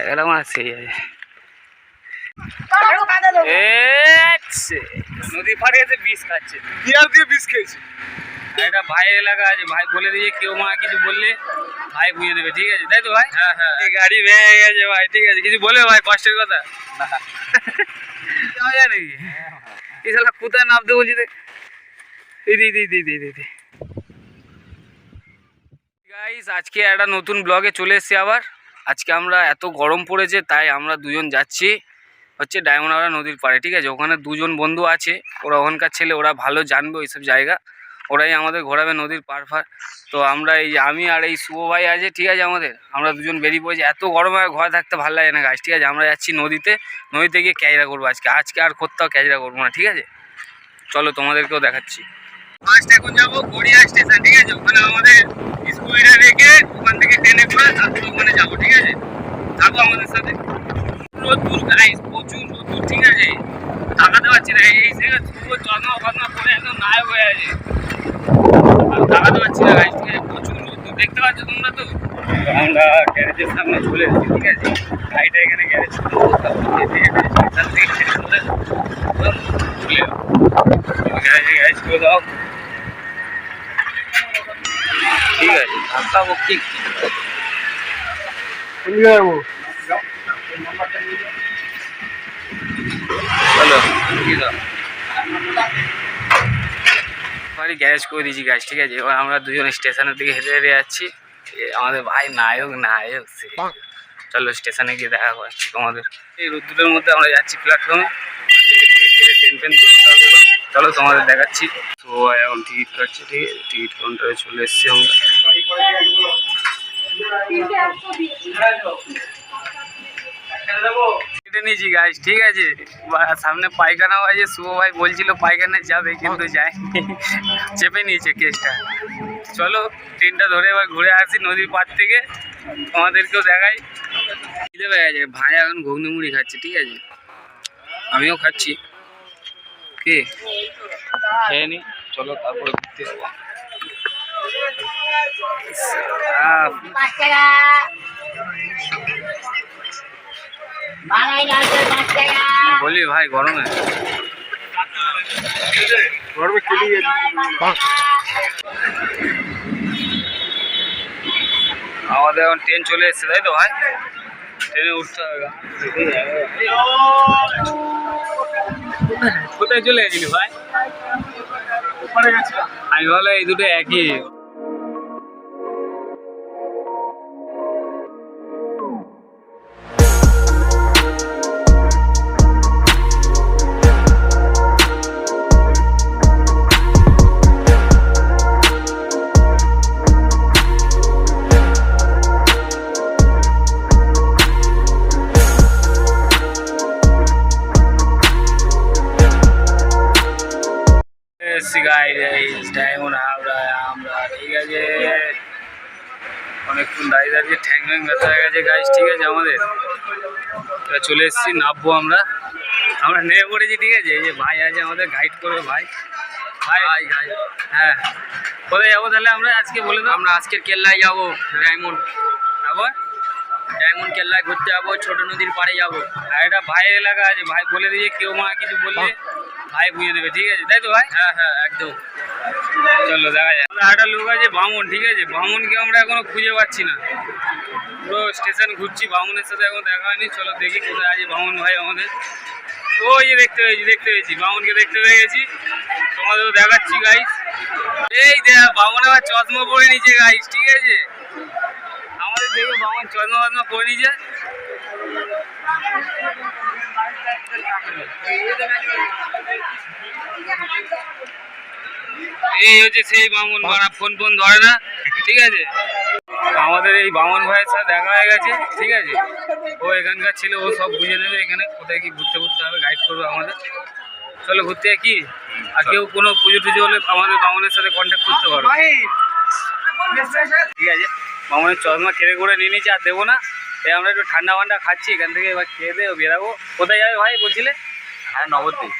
জায়গাটা আমার সেই আছে। নদী পাড়ে এসে বিষ খাচ্ছে, বিয়ার দিয়ে বিষ খেয়েছে। একটা ভাই এলাকা আছে, ভাই বলে দিয়ে কেউ মা কিছু বললে ভাই বুঝে দেবে, ঠিক আছে? তাই তো ভাই? হ্যাঁ হ্যাঁ, গাড়ি ভেঙে গেছে ভাই, ঠিক আছে? কিছু বলে ভাই কষ্টের কথা যায় নাকি? এই শালা কোথায় নামতে বলছি দেখ। গাইস, আজকে একটা নতুন ব্লগে চলে এসেছি আবার। আজকে আমরা এত গরম পড়েছে তাই আমরা দুজন যাচ্ছি হচ্ছে ডায়মন্ড হারবার নদীর পাড়ে, ঠিক আছে? ওখানে দুজন বন্ধু আছে, ওরা ওখানকার ছেলে, ওরা ভালো জানবে ওইসব জায়গা, ওরাই আমাদের ঘোরাবে নদীর পাড় ফাড়। তো আমরা আমি আর এই শুভ ভাই আছে, ঠিক আছে? আমরা দুজন বেরিয়ে পড়েছি। এত গরমে ঘরে থাকতে ভালো লাগে না গাছ, ঠিক আছে? আমরা যাচ্ছি নদীতে গিয়ে ক্যাজরা করবো আজকে আর কোথাও ক্যাজরা করবো না, ঠিক আছে? চলো তোমাদেরকেও দেখাচ্ছি। ফার্স্ট এখন যাবো গড়িয়া স্টেশন, ঠিক আছে? ওখানে আমাদের স্কুলটা রেখে ওখান থেকে ট্রেনে করে তারপর ওখানে যাবো, ঠিক আছে? থাকো আমাদের সাথে। রোদ্দুর গাইস, প্রচুর রোদ্দুর, ঠিক আছে? তাকাতে পারছি না, এই চশমা ফসমা পরে একদম নায়ক হয়ে আছে, তাকাতে পারছি না গাইস, ঠিক আছে? প্রচুর রোদ্দুর, দেখতে পাচ্ছ তোমরা তো। আমরা গ্যারেজের সামনে চলে এসেছি, ঠিক আছে? গাড়িটা এখানে গ্যারেজ গ্যারেজ করে দাও, ঠিক আছে? ধাক্কা বক্তি হ্যালো, বাড়ি গ্যারেজ করে দিয়েছি গাছ, ঠিক আছে? এবার আমরা দুজনে স্টেশনের দিকে হেঁটে হেঁটে যাচ্ছি। আমাদের ভাই নায়ক চলো স্টেশনে গিয়ে দেখা করছি তোমাদের। এই রোদ্দুরের মধ্যে আমরা যাচ্ছি প্ল্যাটফর্মে, ট্রেন ফেন করতে হবে। চলো তোমাদের দেখাচ্ছি। তো এখন টিকিট কাটছি, ঠিক আছে? টিকিট কাউন্টারে চলে এসছি আমরা। কেটে নিয়েছি গাছ, ঠিক আছে? সামনে পায়খানাও আছে, শুভ ভাই বলছিল পায়খানায় যাবে কিন্তু যায়নি, চেপে নিয়েছে কেসটা। চলো ট্রেনটা ধরে এবার ঘুরে আসি নদীর পাড় থেকে, তোমাদেরকেও দেখাই। খিদে পেয়ে গেছে, ভাই এখন ঘুগনি মুড়ি খাচ্ছে, ঠিক আছে? আমিও খাচ্ছি, কি খেয়ে নি। চলো তারপরে ঘুরতে যাবো। বলি ভাই গরমে আমাদের এখন ট্রেন চলে এসছে, তাই তো ভাই? ট্রেনে উঠতে হবে। কোথায় চলে গেছিলি ভাই? আমি বলো এই দুটো একই। ডায়মন্ড হাবড়ায় আমরা, ঠিক আছে? অনেকক্ষণ দাঁড়িয়ে দাঁড়িয়ে ঠ্যাং ম্যাং ব্যথা হয়ে গেছে গাইস, ঠিক আছে? আমাদের চলে এসেছি, নামবো আমরা নেমে পড়েছি, ঠিক আছে? এই যে ভাই আছে আমাদের, গাইড করবে ভাই। হ্যাঁ, কোথায় যাবো তাহলে আমরা আজকে বলে দাও? আমরা আজকের কেল্লায় যাবো, ডায়মন্ড কেল্লায় ঘুরতে যাবো, ছোট নদীর পাড়ে যাবো। আর একটা ভাইয়ের এলাকা আছে, ভাই বলে দিয়ে কেউ মা কিছু বললে ভাই বুঝে দেবে, ঠিক আছে? তাই তো ভাই? হ্যাঁ হ্যাঁ, একদম। চলো দেখা যায়। একটা লোক আছে বামন, ঠিক আছে? বামনকে আমরা এখনো খুঁজে পাচ্ছি না, পুরো স্টেশন ঘুরছি, বামনের সাথে এখন দেখা হয়নি। চলো দেখি কোথায় আছে বামন ভাই আমাদের। ওই যে দেখতে পেয়েছি বামনকে, দেখতে পেয়ে গেছি, তোমাদেরও দেখাচ্ছি গাইস। এই দেখ বামন আবার চশমা পরে নিচে গাইস, ঠিক আছে? আমাদের দেখে বামন চশমা পরে নিচে। এই হচ্ছে সেই বামন, মারা ফোন ধরে না, ঠিক আছে? আমাদের এই বামন ভাইয়ের সাথে দেখা হয়ে গেছে, ঠিক আছে? ও এখানকার ছিল, ও সব বুঝে নেবে এখানে কোথায় কি ঘুরতে হবে, গাইড করবে আমাদের। চলো ঘুরতে কি। আর কেউ কোনো পুজো টুজো হলে আমাদের বামনের সাথে কন্ট্যাক্ট করতে পারো, ঠিক আছে? বামনের চশমা কেড়ে করে নিয়ে নিচ্ছি, আর দেবো না। এই আমরা একটু ঠান্ডা ফান্ডা খাচ্ছি এখান থেকে, এবার খেয়ে দিয়ে বেরাবো। কোথায় যাবে ভাই বলছিলে? নবদ্বীপ।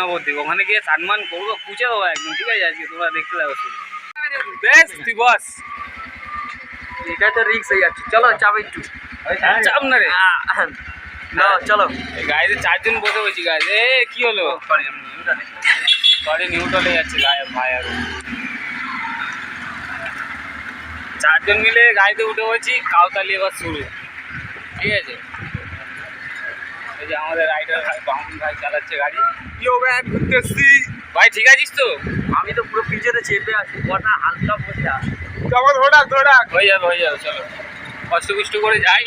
নবদ্বীপ ওখানে গিয়ে সম্মান করবো, পুছে দেবো একদম, ঠিক আছে? আজকে তোমরা দেখতে যাবো শুধু, বেশ তুই বস। এটা তো রিক্স হয়ে যাচ্ছে, চলো চাপ একটু। চাপ না রে, না চলো। গাড়িতে 4 জন বসে বলছি গাড়ি। এ কি হলো, গাড়ি নিউট্রালে যাচ্ছে গায়ে ভাই। আর 4 জন মিলে গাড়িতে উঠে বলছি, কাউতালি এবার শুরু। ঠিক আছে, এই যে আমাদের রাইডার ভাই বামুন ভাই চালাচ্ছে গাড়ি। ঘুরতেছি ভাই, ঠিক আছিস তো? আমি তো পুরো পিছনে চেপে আছি, কটা হালকা বসে আছে। হয়ে যাবে চলো, কষ্ট কুষ্ট করে যাই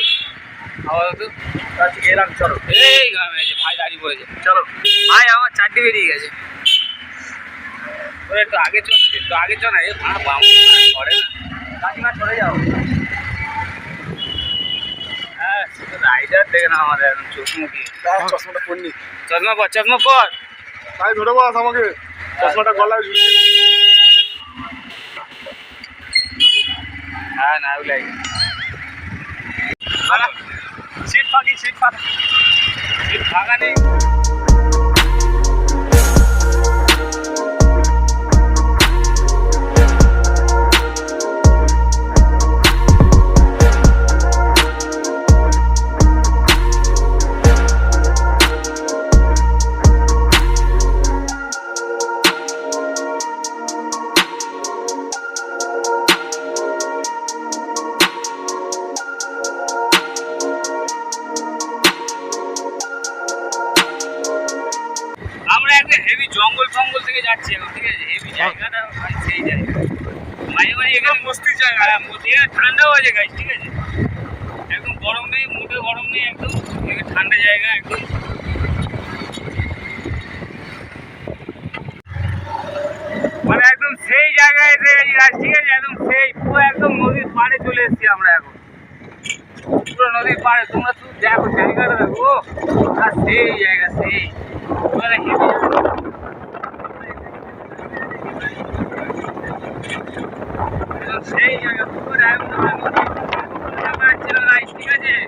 আপাতত। এলাম চলো। এই যে ভাই দাঁড়িয়ে পড়েছে, চলো ভাই আমার 4টে বেরিয়ে গেছে। ওরা একটু আগে চল, একটু আগে চল না, এ বামুন করে না। কাকিমা চলে যাও। হ্যাঁ, শুধু রাইডার দেখে না আমাদের এখন চশমুখী। চশমাটা পড়নি চশমা পর। ভাই ধরে বস আমাকে, চশমাটা গলায় ঝুলিয়ে। হ্যাঁ না ওগুলাই সিট ফাঁকা নেই। আমরা একটা হেভি জঙ্গল থেকে যাচ্ছি এখন, ঠিক আছে? হেভি জায়গাটা ভাই, সেই জায়গা মাঝে মাঝে এখানে মস্তির জায়গা। এখানে ঠান্ডাও আছে গাছ, ঠিক আছে? একদম গরম নেই, মোটে গরম নেই, একদম এখানে ঠান্ডা জায়গা একদম। মানে একদম সেই জায়গায় এসে গেছি গাছ, ঠিক আছে? একদম সেই পুরো একদম নদীর পাড়ে চলে এসেছি আমরা এখন, পুরো নদীর পাড়ে। তোমরা শুধু দেখো জায়গাটা, দেখো আর সেই জায়গা, সেই মানে হেভি সেই জায়গা পুরো একদম ছিল গাছ, ঠিক আছে?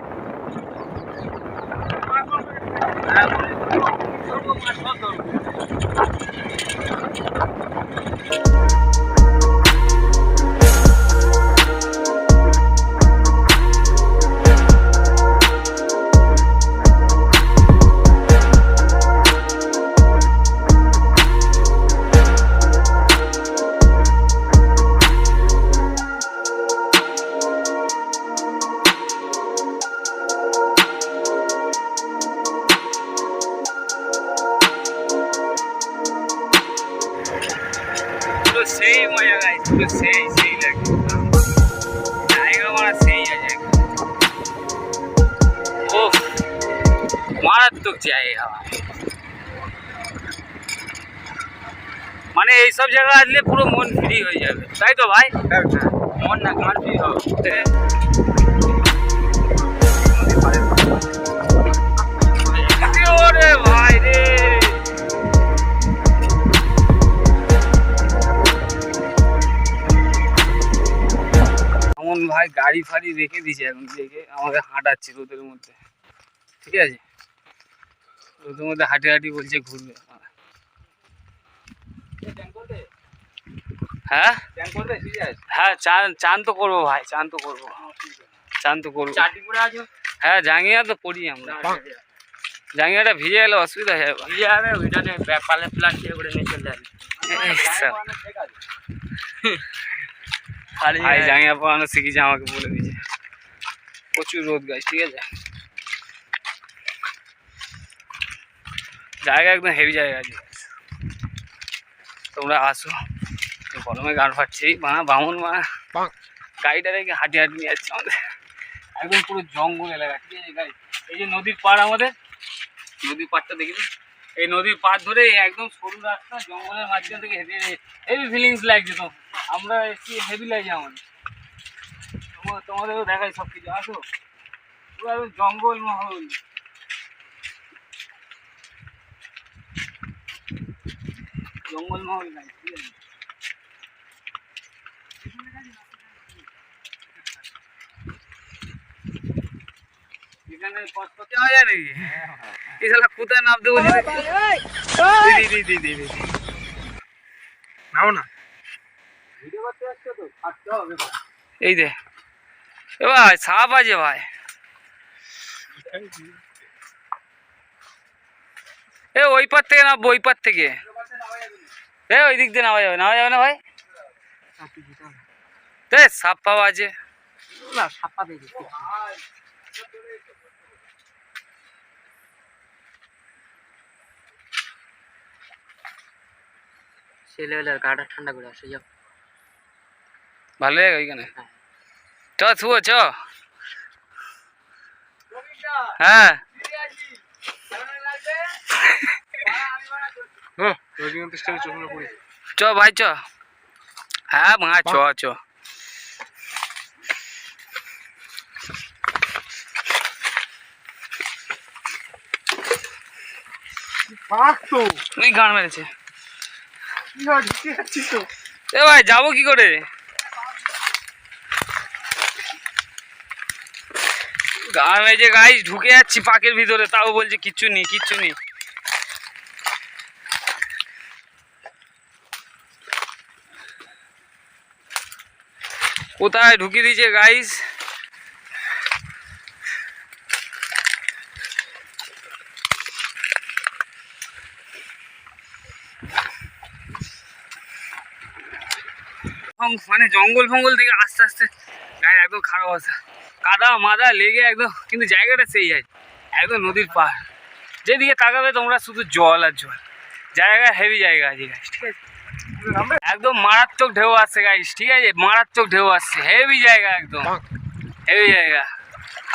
সেই মজা গাইস, পুরো সেই লাগে জায়গা, মারা সেই আছে। ও মারাত্মক জায়গা, মানে এইসব জায়গা আসলে পুরো মন ফ্রি হয়ে যাবে, তাই তো ভাই? মন না গান ফ্রি হবে। ওরে ভাই রে, এমন ভাই গাড়ি ফাড়ি রেখে দিয়েছে এখন, রেখে আমাকে হাঁটাচ্ছে রোদের মধ্যে, ঠিক আছে? রোদের মধ্যে হাঁটি বলছে ঘুরবে। হ্যাঁ হ্যাঁ, চান তো করবো ভাই, চান তো করবো। চাটি পরে আছো? হ্যাঁ, জাঙ্গিয়া তো পড়ি আমরা। জাঙ্গিয়াটা ভিজে গেলে অসুবিধা হয়ে যাবে। ভিজে যাবে, ওইটা নিয়ে পালে প্লাস্টিক করে নিয়ে চলে যাবে। ভাই জাঙ্গিয়া পরানো শিখেছে, আমাকে বলে দিয়েছে। প্রচুর রোদ গাছ, ঠিক আছে? জায়গা একদম হেভি জায়গা আছে, তোমরা আসো। গরমে গান ফাটছে, বামুন গাড়িটা রেখে হাঁটি নিয়ে যাচ্ছে আমাদের, একদম পুরো জঙ্গল এলাকা, ঠিক আছে গাড়ি? এই যে নদীর পাড়, আমাদের নদীর পাড়টা দেখবে, এই নদীর পাড় ধরে একদম সরু রাস্তা, জঙ্গলের মাঝখান থেকে হেঁটে হেভি ফিলিংস লাগছে। তো আমরা এসছি, হেভি লাগছে আমাদের। তোমাদেরও দেখাই সব কিছু, আসো। পুরো একদম জঙ্গল মহল, গাছ, ঠিক আছে? এখানে পথ যাওয়া যায় নাকি? এই শালা কোথায় নামতে বলছি? নাও না, এই যে এ ভাই সাপ আছে ভাই। এ ওই পার থেকে নামবো, ওই পার থেকে। এ ওই দিক দিয়ে নামা যাবে না ভাই? সাপ পাওয়া আছে না সাপা দেখি ছেলেবেলার গাটা ঠান্ডা করে আসে যাও। ভালো লাগে ওইখানে। চ শুভ চ। হ্যাঁ রজনীকান্তের স্টাইলে চশমা পরি। চ ভাই চ। হ্যাঁ মা চ চ। থাক তো, তুই গান মেরেছে। কি হয় ঢুকে যাচ্ছিস তো। এ ভাই যাবো কি করে? গান মেরেছে গাইস, ঢুকে যাচ্ছি পাকের ভিতরে, তাও বলছে কিচ্ছু নেই কিচ্ছু নেই। কোথায় ঢুকিয়ে দিয়েছে গাইস। মানে জঙ্গল ফঙ্গল থেকে আস্তে আস্তে গায়ে একদম খারাপ অবস্থা, কাদা মাদা লেগে একদম, কিন্তু জায়গাটা সেই আছে একদম নদীর পাড়, যেদিকে তাকাবে তোমরা শুধু জল আর জল। জায়গা হেভি জায়গা আছে গাইস, ঠিক আছে, একদম মারাত্মক ঢেউ আসছে গাইস, ঠিক আছে, মারাত্মক ঢেউ আসছে, হেভি জায়গা একদম হেভি জায়গা।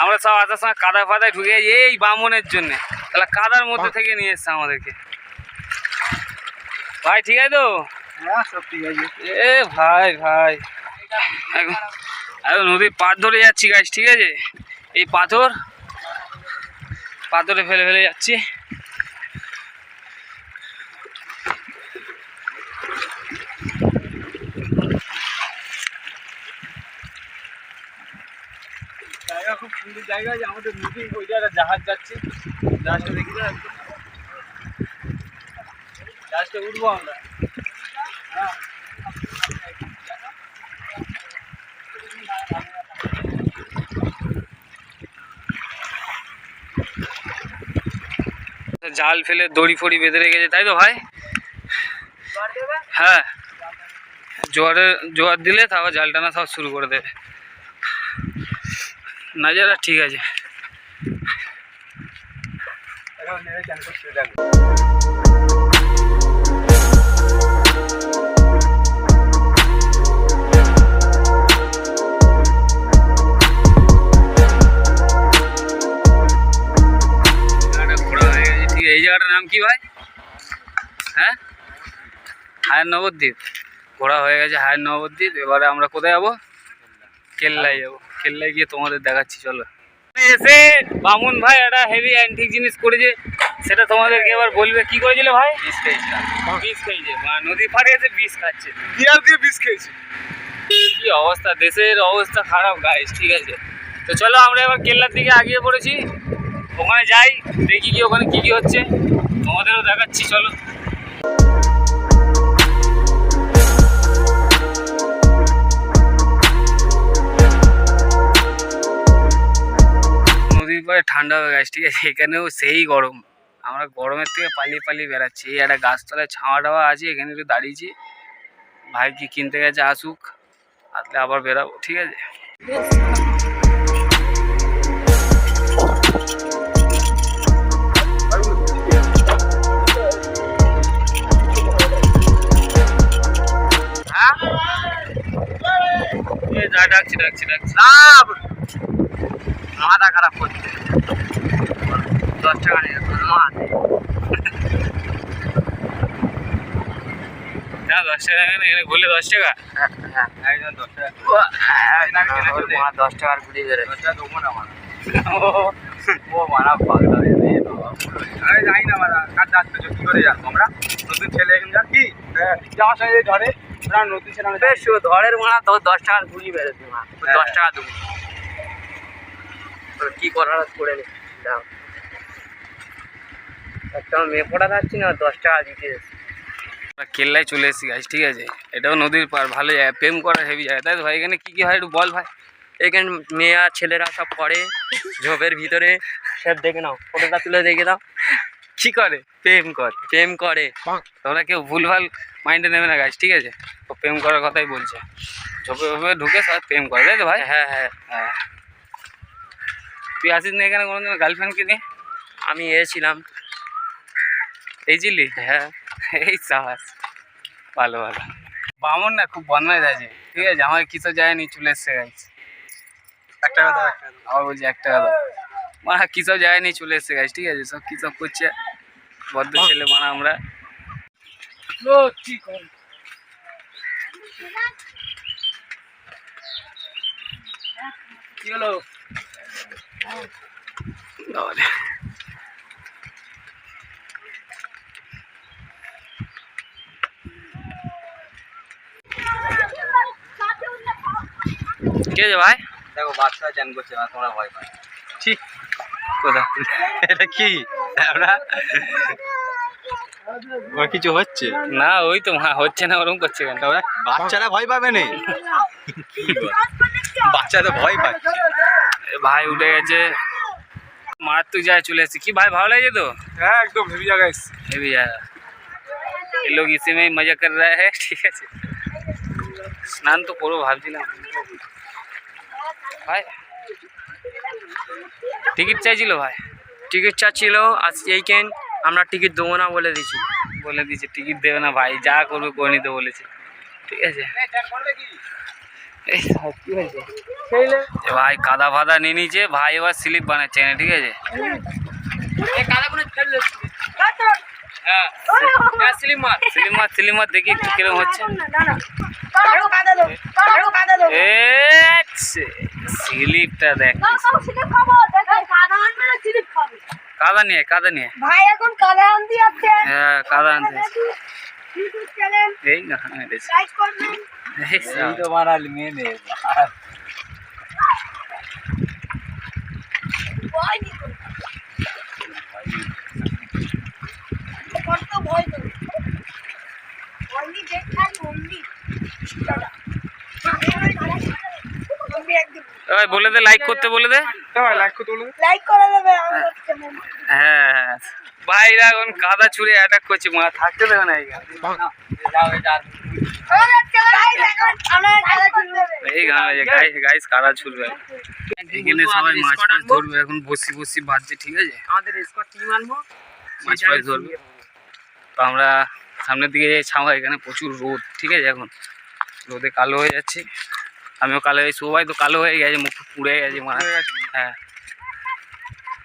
আমরা সব আসার সময় কাদা ফাদায় ঢুকে যাই এই বামনের জন্য, তাহলে কাদার মধ্যে থেকে নিয়ে এসছে আমাদেরকে। ভাই ঠিক আছে তো? হ্যাঁ সব ঠিক আছে। এ ভাই ভাই একদম একদম নদীর পাড় ধরে যাচ্ছি গাইস, ঠিক আছে, এই পাথরে ফেলে ফেলে যাচ্ছি। জায়গা খুব সুন্দর জায়গা, যে আমাদের নদী ওই জায়গায় জাহাজ যাচ্ছে, জাহাজটা দেখি তো একদম, জাহাজটা উঠবো আমরা। জাল ফেলে দড়ি ফড়ি বেঁধে রেখেছে, তাই তো ভাই? হ্যাঁ, জোয়ার দিলে তারপর জাল টানা সব শুরু করে দেবে। নাজারা ঠিক আছে। এখন নেমে চান করছে দেখো। ঘোরা হয়ে গেছে, ঠিক আছে। এই জায়গাটার নাম কি ভাই? হ্যাঁ, হায়ার নবদ্বীপ। ঘোরা হয়ে গেছে হায়ার নবদ্বীপ। এবারে আমরা কোথায় যাবো? কেল্লায় যাবো। কেল্লায় গিয়ে তোমাদের দেখাচ্ছি, চলো। এসে বামুন ভাই একটা হেভি অ্যান্টিক জিনিস করেছে, সেটা তোমাদেরকে এবার বলবে। কি করেছিল ভাই? বিষ খেয়েছে, নদী পাড়ে এসে বিষ খাচ্ছে, বিয়ার দিয়ে বিষ খেয়েছি। কি অবস্থা, দেশের অবস্থা খারাপ গাইস, ঠিক আছে। তো চলো আমরা এবার কেল্লার দিকে আগিয়ে পড়েছি, ওখানে যাই, দেখি কি ওখানে কি কি হচ্ছে, তোমাদেরও দেখাচ্ছি, চলো। নদীর পরে ঠান্ডা হয়ে গেছে, ঠিক আছে, এখানেও সেই গরম। আমরা গরমের থেকে পালিয়ে পালিয়ে বেড়াচ্ছি। এই একটা গাছতলায় ছাওয়া টাওয়া আছে, এখানে একটু দাঁড়িয়েছি। ভাই কি কিনতে গেছে, আসুক, আসলে আবার বেরাবো, ঠিক আছে। ডাকছি মাথা খারাপ করছে, 10 টাকা নিয়ে মাথা। না 10 টাকা এখানে ঘুরলে 10 টাকা। একজন 10 টাকা 10 টাকার ঘুরি বেড়ে 10 টাকা দেবো না মারা। ও মারা পাগলা হয়ে আরে যাই না মারা, কার যাচ্ছে কি করে যাবো আমরা? নতুন ছেলে এখন যা কি যাওয়ার সময় ধরে নতুন ছেলে বেশ ধরের মারা, তো 10 টাকার ঘুরি বেড়েছে মা, 10 টাকা দেবো, কি করার করে নে দাও। একটা মেয়ে পড়া যাচ্ছি না, 10 টাকা দিতে কেল্লায় চলে এসেছি গাছ, ঠিক আছে। এটাও নদীর পার, ভালো জায়গা, প্রেম করার হেভি জায়গা, তাই তো ভাই? এখানে কি কি হয় একটু বল ভাই। এখানে মেয়ে আর ছেলেরা সব পড়ে ঝোপের ভিতরে। সব দেখে নাও, ফটোটা তুলে দেখে দাও। কি করে? প্রেম করে। প্রেম করে। তোমরা কেউ ভুলভাল মাইন্ডে নেবে না গাছ, ঠিক আছে? ও প্রেম করার কথাই বলছে, ঝোপে ঝোপে ঢুকে সব প্রেম করে, তাই তো ভাই? হ্যাঁ হ্যাঁ। হ্যাঁ। তুই আসিস না এখানে কোনোদিন গার্লফ্রেন্ডকে নিয়ে? আমি এসেছিলাম। এই ছিলি? হ্যাঁ। এই সাহস, ভালো ভালো। বামন না খুব বদমাইশ আছে, ঠিক আছে? আমাকে কিছু যায়নি, চলে এসছে গাছ। একটা কথা আবার বলছি 1 টাকা দাও। মারা কিসব যায়নি, চলে এসছে গাছ, ঠিক আছে? সব কিসব করছে, বদ্ধ ছেলে মারা আমরা। কি হলো? বাবারে। কে আছে ভাই? দেখো বাচ্চা চ্যান করছে, তোমরা ভয় পাই। ঠিক কোথা? এটা কি আমরা ওর কিছু হচ্ছে না ওই তো হচ্ছে না, ওরকম করছে কেন? ওরা বাচ্চারা ভয় পাবে না, বাচ্চারা ভয় পাচ্ছে। এ ভাই উঠে গেছে, মারাত্মক যায় চলে এসেছে। কি ভাই ভালো লাগছে তো? হ্যাঁ একদম হেভি জায়গা এসছে। हेवी है, ये लोग इसी में ही मजा कर रहे हैं, ठीक है? স্নান তো করবো ভাবছিলাম ভাই। টিকিট চাইছিল ভাই? টিকিট চাচ্ছিল, আজ এইখান আমরা টিকিট দেবো না বলে দিছি। বলে দিয়েছে টিকিট দেবে না ভাই, যা করবে করে নিতে বলেছে, ঠিক আছে? এই কি হয়েছে? এ ভাই কাদা ফাদা নিয়ে নিয়েছে ভাই, এবার স্লিপ বানাচ্ছে না, ঠিক আছে? হ্যাঁ স্লিপ মার দেখি একটু কিরম হচ্ছে। স্লিপটা দেখ, কাদা নিয়ে ভাই এখন কাদা আনতে যাচ্ছে। হ্যাঁ কাদা আনতে ইউটিউব চ্যানেল এই না মেরেছে। লাইক করবেন। এই সালা। তো মারাল মেয়ে নেই ভয় দিত। কত ভয় তো। অনলি দেখাই অনলি। এ ভাই বলে দে লাইক করতে, বলে দে। লাইক করতে বলে লাইক করে দেবে আমাদের চ্যানেল। হ্যাঁ ভাইরা এখন কাদা ছুঁড়ে অ্যাটাক করছে, মা থাকতে দেবে না এখানে। আমাদের চ্যানেল এখন আমরা কাদা তুলবে। এই গাইস কাদা ছুড়বে এখানে, সবাই মাছ ফাছ ধরবে এখন, বসি ভাজছে, ঠিক আছে? আমাদের স্কোয়াড টিম আনবো, মাছ ফাছ ধরবে। তো আমরা সামনের দিকে যাই, ছাওয়া এখানে প্রচুর রোদ, ঠিক আছে? এখন রোদে কালো হয়ে যাচ্ছে, আমিও কালো হয়ে, সবাই তো কালো হয়ে গেছে, মুখ পুড়ে গেছে মারা। হ্যাঁ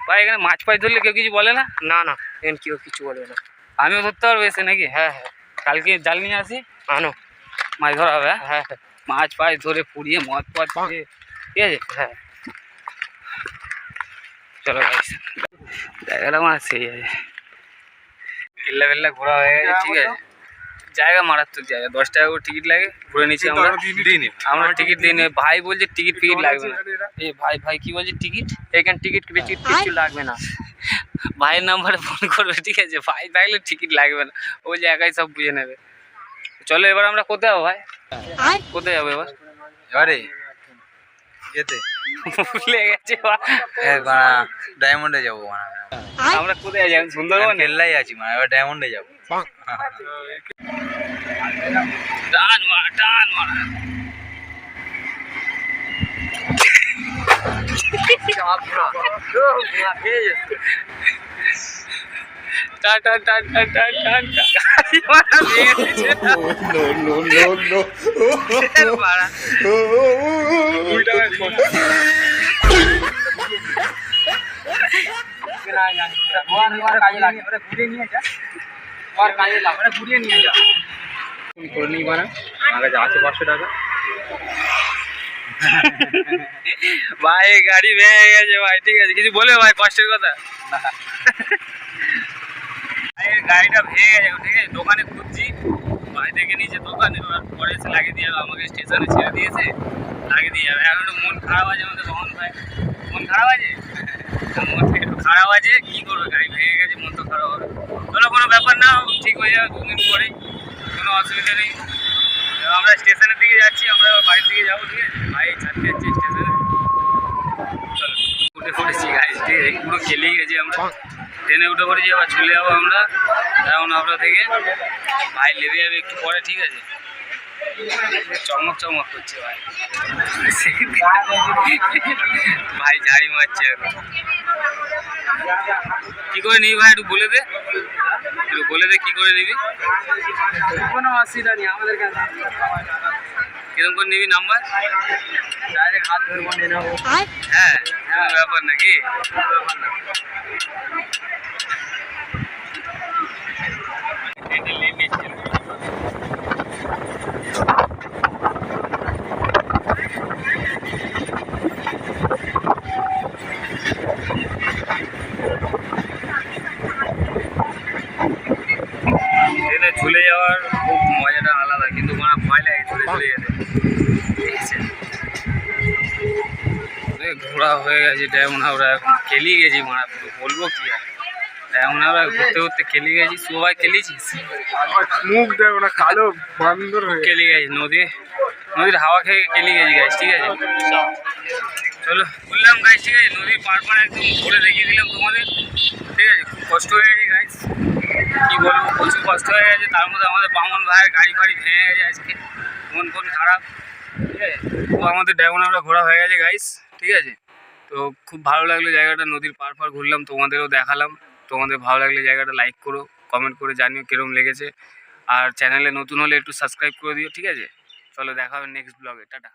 ভাই এখানে মাছ ফাছ ধরলে কেউ কিছু বলে না? না না এখানে কেউ কিছু বলবে না। আমিও ধরতে পারবো এসে নাকি? হ্যাঁ হ্যাঁ কালকে জাল নিয়ে আসি, আনো। মাছ ধরা হবে। হ্যাঁ হ্যাঁ হ্যাঁ মাছ ফাছ ধরে পুড়িয়ে মদ পদ খেয়ে, ঠিক আছে? হ্যাঁ চলো গাইস, জায়গাটা আমার সেই আছে, কেল্লা ফেল্লা ঘোরা হয়ে গেছে, ঠিক আছে? জায়গা মারাত্মক জায়গা, 10 টাকা করে টিকিট লাগে, ঘুরে নিচ্ছি আমরা। টিকিট দিয়ে নেই ভাই, বলছে টিকিট ফিকিট লাগবে না। এই ভাই কি বলছে টিকিট? এখানে টিকিট কিছু লাগবে না। ভাইয়ের নাম্বারে ফোন করবে, ঠিক আছে? ভাই থাকলে টিকিট লাগবে না, ও যে একাই সব বুঝে নেবে। চলো এবার আমরা কোথায় যাবো ভাই? কোথায় যাবো এবার? এবারে যেতে ভুলে গেছে ডায়মন্ডে যাবো, আমরা কোথায় যাবো? সুন্দরবন কেল্লাই আছি, এবার ডায়মন্ডে যাবো। টান মারা করে নিই বানা, আমার কাছে আছে 500 টাকা। ভাই গাড়ি ভেঙে গেছে ভাই, ঠিক আছে? কিছু বলে ভাই কষ্টের কথা? গাড়িটা ভেঙে গেছে, ঠিক আছে? দোকানে খুঁজছি, ভাই দেখে নিয়েছে দোকানে, এবার পরে এসে লাগিয়ে দিয়ে যাবে, আমাকে স্টেশনে ছেড়ে দিয়েছে, লাগিয়ে দিয়ে যাবে। এখন মন খারাপ আছে আমাদের, রহন ভাই মন খারাপ আছে, মন একটু খারাপ আছে, কি করবে? গাড়ি ভেঙে গেছে, মন তো খারাপ হবে। চলো কোনো ব্যাপার না, ঠিক হয়ে যাবে 2 দিন পরেই, কোনো অসুবিধা নেই। আমরা স্টেশনের দিকে যাচ্ছি, আমরা বাড়ির দিকে যাবো, ঠিক আছে? ভাই ছাড়তে যাচ্ছি স্টেশনে। ঠিক আছে পুরো খেলেই গেছি আমরা ট্রেনে উঠে পড়েছি আবার চলে যাবো আমরা ডায়মন্ড হাবড়া থেকে ভাই লেবে যাবে একটু পরে ঠিক আছে চমক চমক করছে ভাই ভাই ঝাড়ি মারছে এখন কি করে নিবি ভাই একটু বলে দে কি করে নিবি কোনো অসুবিধা নেই আমাদের কাছে কিরকম করে নিবি নাম্বার ডাইরেক্ট হাত ধরবো নিয়ে নেবো হ্যাঁ কোনো ব্যাপার নাকি ট্রেনে ঝুলে যাওয়ার খুব মজাটা আলাদা কিন্তু আমার ভয় লাগে ঝুলে যেতে ঠিক আছে ঘোরা হয়ে গেছে ডায়মন্ড হাবড়া এখন খেলিয়ে গেছি মারা পুরো বলবো কি আর ডায়মন্ড হাবড়া ঘুরতে ঘুরতে খেলিয়ে গেছি সবাই খেলিয়েছিস মুখ দেখো না কালো বান্দর হয়ে খেলে গেছি নদীর হাওয়া খেয়ে খেলিয়ে গেছি গাছ ঠিক আছে চলো বললাম গাছ ঠিক আছে নদীর পার একদম ঘুরে দেখিয়ে দিলাম তোমাদের ঠিক আছে খুব কষ্ট হয়ে গেছে গাছ কী বলবো প্রচুর কষ্ট হয়ে গেছে তার মধ্যে আমাদের বামন ভাইয়ের গাড়ি ফাড়ি ভেঙে গেছে আজকে মন ফোন খারাপ ঠিক আছে তো আমাদের ডায়মন্ড হাবড়া ঘোরা হয়ে গেছে গাইস ঠিক আছে তো খুব ভালো লাগলো জায়গাটা নদীর পার ঘুরলাম তোমাদেরও দেখালাম তোমাদের ভালো লাগলে জায়গাটা লাইক করো কমেন্ট করে জানিও কীরকম লেগেছে আর চ্যানেলে নতুন হলে একটু সাবস্ক্রাইব করে দিও ঠিক আছে চলো দেখা হবে নেক্সট ব্লগে টাটা